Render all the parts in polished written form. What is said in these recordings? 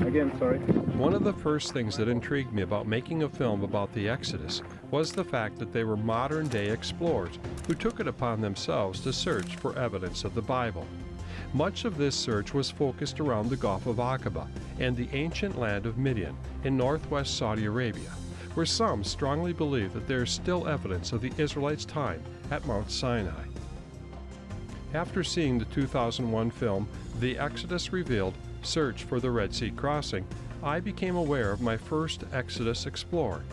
Again, sorry. One of the first things that intrigued me about making a film about the Exodus was the fact that they were modern-day explorers who took it upon themselves to search for evidence of the Bible. Much of this search was focused around the Gulf of Aqaba and the ancient land of Midian in northwest Saudi Arabia, where some strongly believe that there is still evidence of the Israelites' time at Mount Sinai. After seeing the 2001 film The Exodus Revealed: Search for the Red Sea Crossing, I became aware of my first Exodus explorer,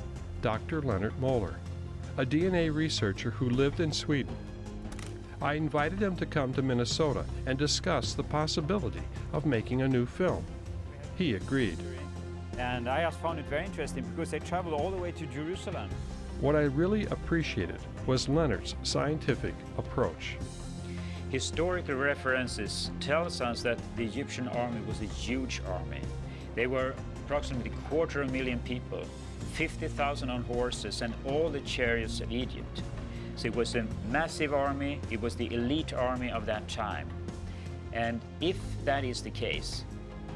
Dr. Leonard Moeller, a DNA researcher who lived in Sweden. I invited him to come to Minnesota and discuss the possibility of making a new film. He agreed. And I just found it very interesting because they traveled all the way to Jerusalem. What I really appreciated was Leonard's scientific approach. Historical references tells us that the Egyptian army was a huge army. They were approximately 250,000 people, 50,000 on horses, and all the chariots of Egypt. So it was a massive army, it was the elite army of that time. And if that is the case,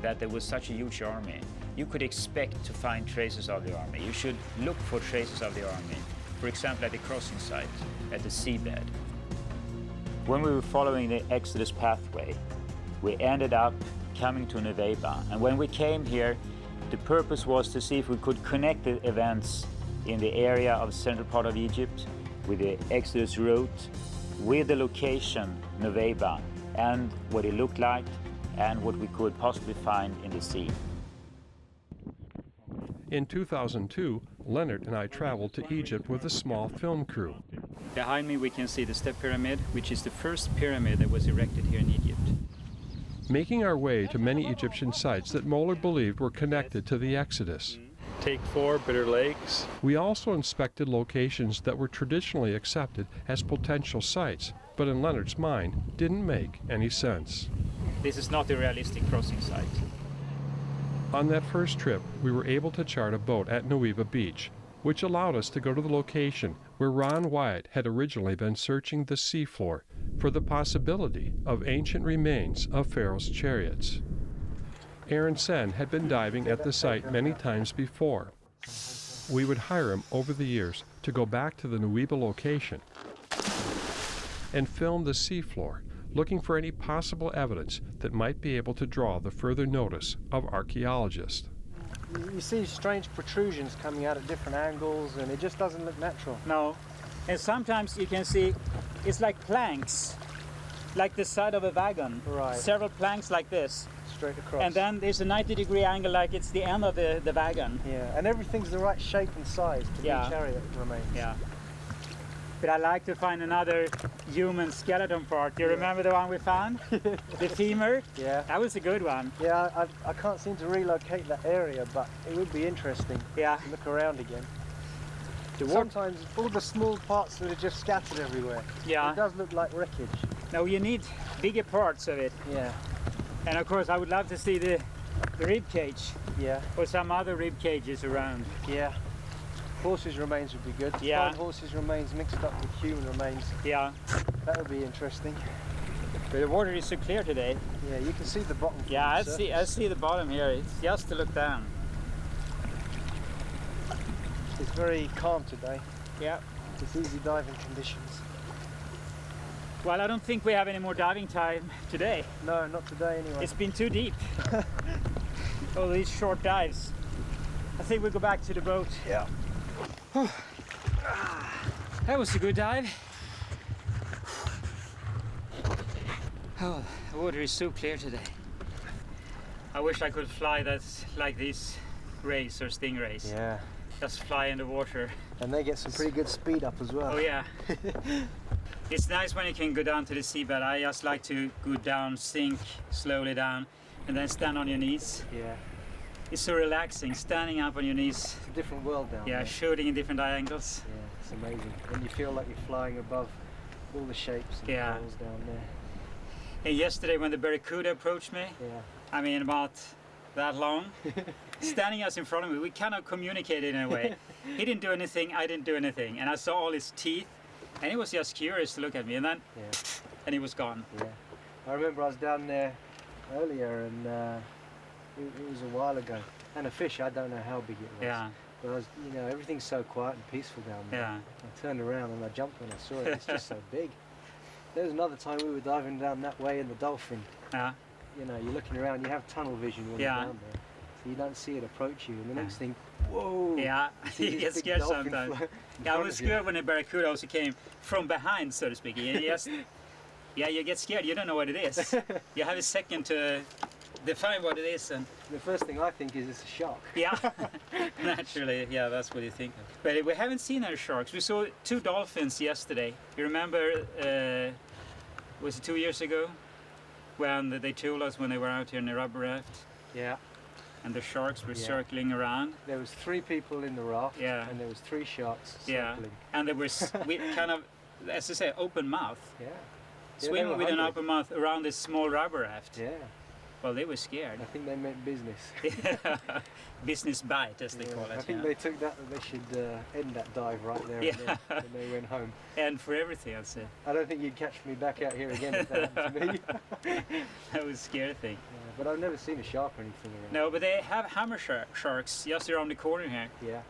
that there was such a huge army, you could expect to find traces of the army. You should look for traces of the army, for example at the crossing site, at the seabed. When we were following the Exodus pathway, we ended up coming to Nuweiba. And when we came here, the purpose was to see if we could connect the events in the area of central part of Egypt with the Exodus route, with the location Nuweiba, and what it looked like, and what we could possibly find in the sea. In 2002, Leonard and I traveled to Egypt with a small film crew. Behind me we can see the Step Pyramid, which is the first pyramid that was erected here in Egypt. Making our way to many Egyptian sites that Moeller believed were connected to the Exodus. Take 4, Bitter Lakes. We also inspected locations that were traditionally accepted as potential sites, but in Leonard's mind didn't make any sense. This is not a realistic crossing site. On that first trip, we were able to chart a boat at Nuweiba Beach, which allowed us to go to the location where Ron Wyatt had originally been searching the seafloor for the possibility of ancient remains of Pharaoh's chariots. Aaron Sen had been diving at the site many times before. We would hire him over the years to go back to the Nuweiba location and film the seafloor, looking for any possible evidence that might be able to draw the further notice of archaeologists. You see strange protrusions coming out at different angles, and it just doesn't look natural. No, and sometimes you can see it's like planks, like the side of a wagon. Right. Several planks like this. Straight across. And then there's a 90-degree angle like it's the end of the wagon. Yeah, and everything's the right shape and size to be chariot remains. Yeah. But I like to find another human skeleton part. Do you remember the one we found? The femur? Yeah. That was a good one. Yeah, I can't seem to relocate that area, but it would be interesting to look around again. Sometimes all the small parts that are just scattered everywhere. Yeah. It does look like wreckage. No, you need bigger parts of it. Yeah. And of course I would love to see the rib cage. Yeah. Or some other rib cages around. Yeah. Horses' remains would be good. Yeah. Find horses' remains mixed up with human remains. Yeah. That would be interesting. But the water is so clear today. Yeah, you can see the bottom. Yeah, I see the bottom here. It's just to look down. It's very calm today. Yeah. It's easy diving conditions. Well, I don't think we have any more diving time today. No, not today anyway. It's been too deep. All these short dives. I think we'll go back to the boat. Yeah. That was a good dive. Oh, the water is so clear today. I wish I could fly that like these rays or stingrays. Yeah. Just fly in the water. And they get some pretty good speed up as well. Oh yeah. It's nice when you can go down to the seabed. I just like to go down, sink slowly down, and then stand on your knees. Yeah. It's so relaxing, standing up on your knees. It's a different world down there. Yeah, shooting in different angles. Yeah, it's amazing. And you feel like you're flying above all the shapes and corals down there. And yesterday when the barracuda approached me, I mean about that long, standing us in front of me, we kind of communicated in a way. He didn't do anything, I didn't do anything. And I saw all his teeth, and he was just curious to look at me, and then and he was gone. Yeah. I remember I was down there earlier, and It was a while ago. And a fish, I don't know how big it was. Yeah. But I was, you know, everything's so quiet and peaceful down there. Yeah. I turned around and I jumped when I saw it. It's just so big. There was another time we were diving down that way in the dolphin. Yeah. You know, you're looking around, you have tunnel vision when you're down there. So you don't see it approach you. And the next thing, whoa! Yeah, see you this get big scared dolphin sometimes. in Yeah, I front was of you. scared when a barracuda also came from behind, so to speak. You just, yeah, you get scared. You don't know what it is. You have a second to define what it is, and The first thing I think is it's a shark. yeah, naturally, yeah, that's what you think of. But we haven't seen any sharks. We saw 2 dolphins yesterday. You remember? Was it 2 years ago when they told us when they were out here in the rubber raft? Yeah. And the sharks were circling around. There was 3 people in the raft, Yeah. and there was 3 sharks Yeah, circling. and they were we kind of, as I say, open mouth, Yeah. swimming were with an hungry. open mouth around this small rubber raft. Yeah. Well, they were scared. I think they meant business. Business bite, as they call it. I think they took that they should end that dive right there and then when they went home. And for everything, I'd say. I don't think you'd catch me back out here again if that happened to me. That was a scary thing. But I've never seen a shark or anything around. No, but they have hammer sharks just around the corner here. Yeah.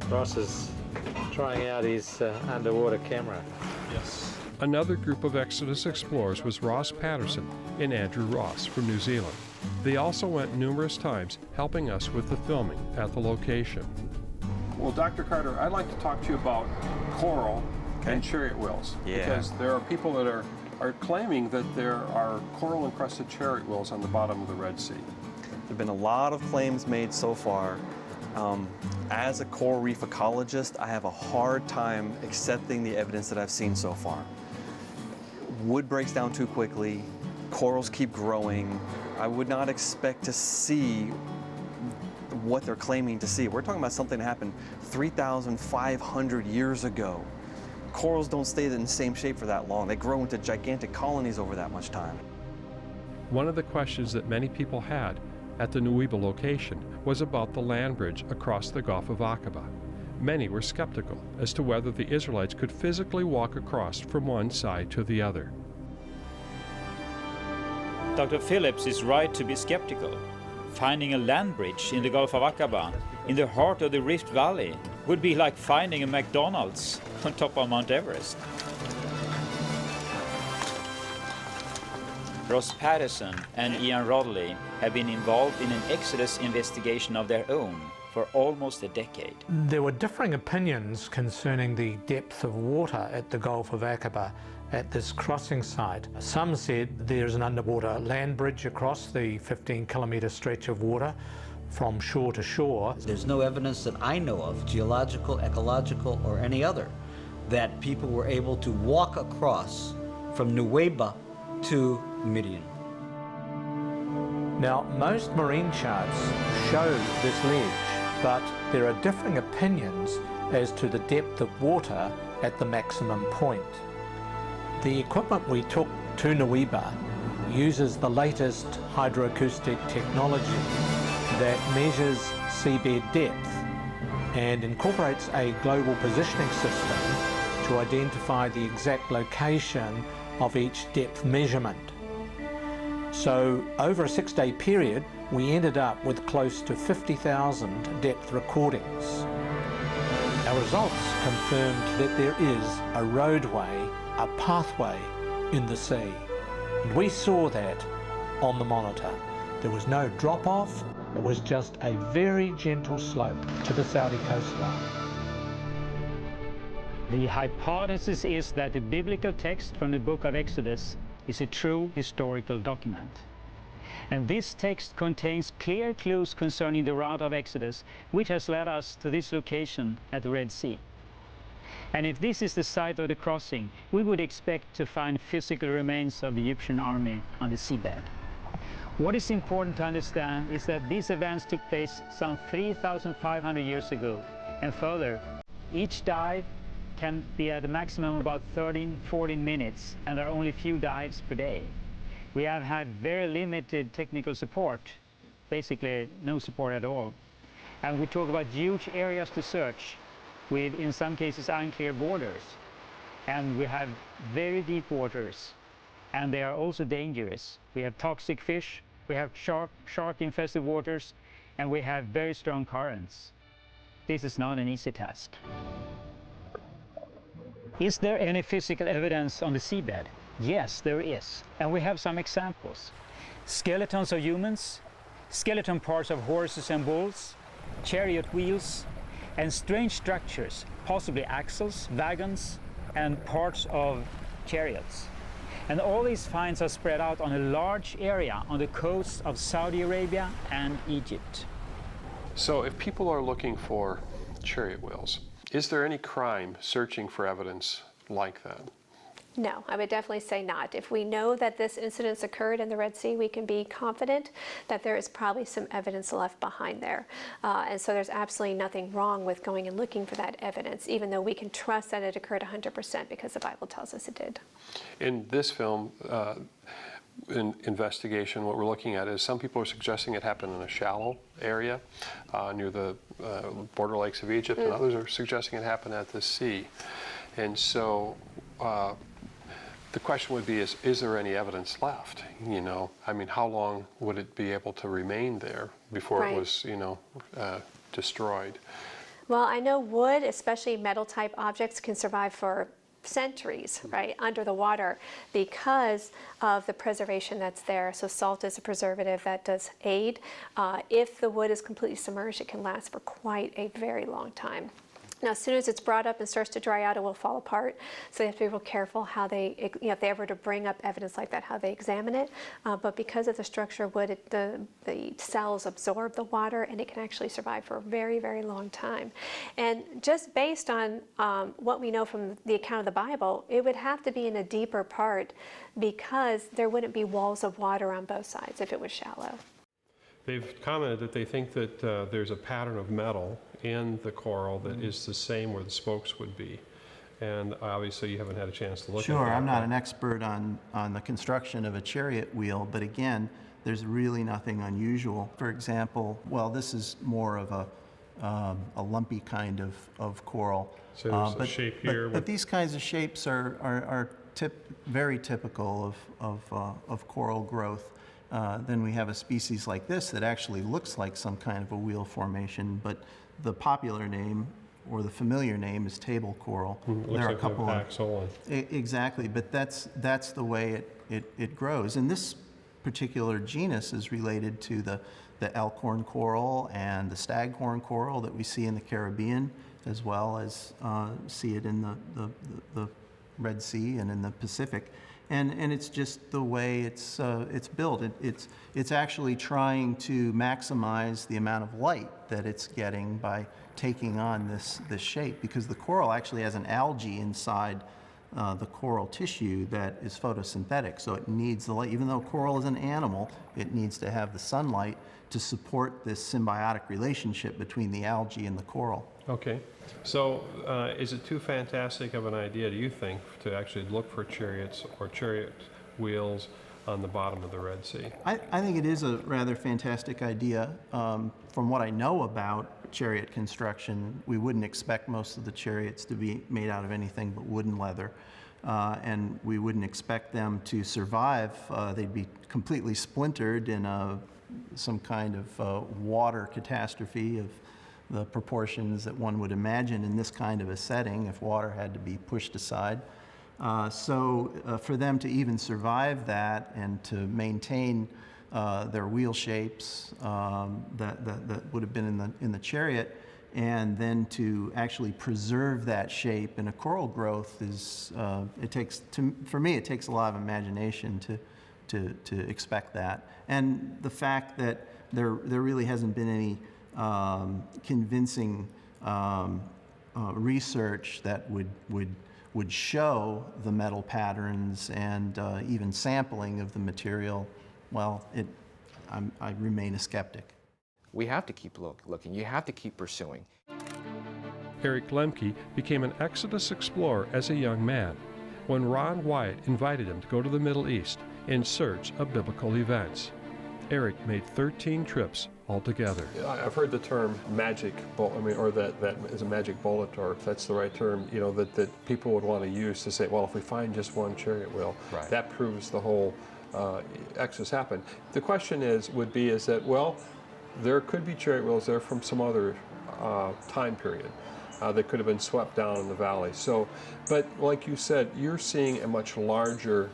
Ross is trying out his underwater camera. Yes. Another group of Exodus explorers was Ross Patterson and Andrew Ross from New Zealand. They also went numerous times helping us with the filming at the location. Well, Dr. Carter, I'd like to talk to you about coral and chariot wheels. Yeah. Because there are people that are claiming that there are coral-encrusted chariot wheels on the bottom of the Red Sea. There have been a lot of claims made so far. As a coral reef ecologist, I have a hard time accepting the evidence that I've seen so far. Wood breaks down too quickly, corals keep growing. I would not expect to see what they're claiming to see. We're talking about something that happened 3,500 years ago. Corals don't stay in the same shape for that long. They grow into gigantic colonies over that much time. One of the questions that many people had at the Nuweiba location was about the land bridge across the Gulf of Aqaba. Many were skeptical as to whether the Israelites could physically walk across from one side to the other. Dr. Phillips is right to be skeptical. Finding a land bridge in the Gulf of Aqaba, in the heart of the Rift Valley, would be like finding a McDonald's on top of Mount Everest. Ross Patterson and Ian Rodley have been involved in an Exodus investigation of their own for almost a decade. There were differing opinions concerning the depth of water at the Gulf of Aqaba at this crossing site. Some said there's an underwater land bridge across the 15-kilometre stretch of water from shore to shore. There's no evidence that I know of, geological, ecological, or any other, that people were able to walk across from Nuweiba to Midian. Now, most marine charts show this ledge, but there are differing opinions as to the depth of water at the maximum point. The equipment we took to Nuweiba uses the latest hydroacoustic technology that measures seabed depth and incorporates a global positioning system to identify the exact location of each depth measurement. So over a 6-day period, we ended up with close to 50,000 depth recordings. Our results confirmed that there is a roadway, a pathway in the sea. And we saw that on the monitor. There was no drop-off, it was just a very gentle slope to the Saudi coastline. The hypothesis is that the biblical text from the book of Exodus is a true historical document. And this text contains clear clues concerning the route of Exodus, which has led us to this location at the Red Sea. And if this is the site of the crossing, we would expect to find physical remains of the Egyptian army on the seabed. What is important to understand is that these events took place some 3,500 years ago. And further, each dive can be at a maximum about 13-14 minutes, and there are only a few dives per day. We have had very limited technical support, basically no support at all. And we talk about huge areas to search with, in some cases, unclear borders. And we have very deep waters. and they are also dangerous. We have toxic fish, we have shark-infested waters, and we have very strong currents. This is not an easy task. Is there any physical evidence on the seabed? Yes, there is, and we have some examples. Skeletons of humans, skeleton parts of horses and bulls, chariot wheels, and strange structures, possibly axles, wagons, and parts of chariots. And all these finds are spread out on a large area on the coasts of Saudi Arabia and Egypt. So if people are looking for chariot wheels, is there any crime searching for evidence like that? No, I would definitely say not. If we know that this incident occurred in the Red Sea, we can be confident that there is probably some evidence left behind there. And so there's absolutely nothing wrong with going and looking for that evidence, even though we can trust that it occurred 100% because the Bible tells us it did. In this film, in investigation, what we're looking at is some people are suggesting it happened in a shallow area near the border lakes of Egypt, and others are suggesting it happened at the sea. And so the question would be, is there any evidence left? You know, I mean, how long would it be able to remain there before it was, you know, destroyed? Well, I know wood, especially metal type objects, can survive for centuries, right, under the water because of the preservation that's there. So salt is a preservative that does aid. If the wood is completely submerged, it can last for quite a very long time. Now, as soon as it's brought up and starts to dry out, it will fall apart. So they have to be real careful how they, you know, if they ever to bring up evidence like that, how they examine it. But because of the structure of wood, the cells absorb the water, and it can actually survive for a very, very long time. And just based on what we know from the account of the Bible, it would have to be in a deeper part because there wouldn't be walls of water on both sides if it was shallow. They've commented that they think that there's a pattern of metal in the coral that is the same where the spokes would be. And obviously you haven't had a chance to look at that. Sure, I'm not an expert on the construction of a chariot wheel, but again, there's really nothing unusual. For example, well, this is more of a lumpy kind of coral. So there's a shape here. But these kinds of shapes are very typical of coral growth. Then we have a species like this that actually looks like some kind of a wheel formation, but the popular name or the familiar name is table coral. Looks there are like a couple an axle. Exactly, but that's the way it grows. And this particular genus is related to the elkhorn coral and the staghorn coral that we see in the Caribbean, as well as see it in the Red Sea and in the Pacific. And it's just the way it's built. It's actually trying to maximize the amount of light that it's getting by taking on this shape, because the coral actually has an algae inside the coral tissue that is photosynthetic, so it needs the light. Even though coral is an animal, it needs to have the sunlight to support this symbiotic relationship between the algae and the coral. Okay, so is it too fantastic of an idea, do you think, to actually look for chariots or chariot wheels on the bottom of the Red Sea? I think it is a rather fantastic idea. From what I know about chariot construction, we wouldn't expect most of the chariots to be made out of anything but wood and leather. And we wouldn't expect them to survive. They'd be completely splintered in some kind of water catastrophe of the proportions that one would imagine in this kind of a setting if water had to be pushed aside. So for them to even survive that and to maintain their wheel shapes that would have been in the chariot, and then to actually preserve that shape in a coral growth is, for me, it takes a lot of imagination to expect that. And the fact that there really hasn't been any convincing research that would show the metal patterns and even sampling of the material, well, I remain a skeptic. We have to keep looking. You have to keep pursuing. Eric Lemke became an Exodus explorer as a young man when Ron Wyatt invited him to go to the Middle East in search of biblical events. Eric made 13 trips altogether. I've heard the term magic bullet, or that is a magic bullet, or if that's the right term, that people would want to use to say, well, if we find just one chariot wheel, Right. that proves the whole Exodus happened. The question would be, well, there could be chariot wheels there from some other time period that could have been swept down in the valley. So, but like you said, you're seeing a much larger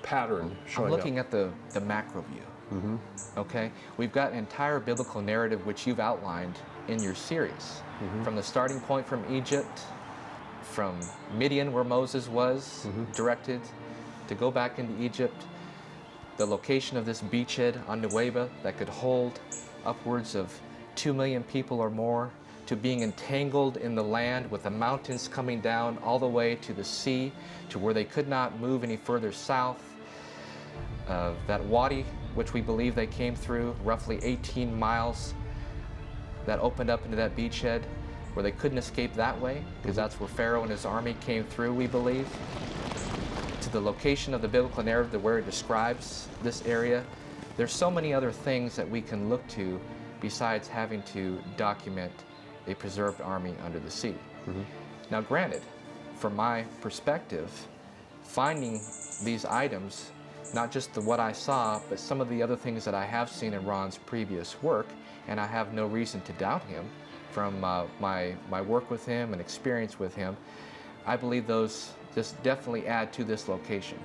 pattern showing I'm looking up. at the macro view. Okay, we've got an entire biblical narrative which you've outlined in your series, from the starting point from Egypt, from Midian where Moses was directed to go back into Egypt, the location of this beachhead on Nuweiba that could hold upwards of 2 million people or more, to being entangled in the land with the mountains coming down all the way to the sea, to where they could not move any further south. That wadi, which we believe they came through, roughly 18 miles, that opened up into that beachhead, where they couldn't escape that way, because that's where Pharaoh and his army came through, we believe. To the location of the biblical narrative, where it describes this area. There's so many other things that we can look to besides having to document a preserved army under the sea. Now granted, from my perspective, finding these items, not just what I saw, but some of the other things that I have seen in Ron's previous work, and I have no reason to doubt him from my work with him and experience with him, I believe those just definitely add to this location.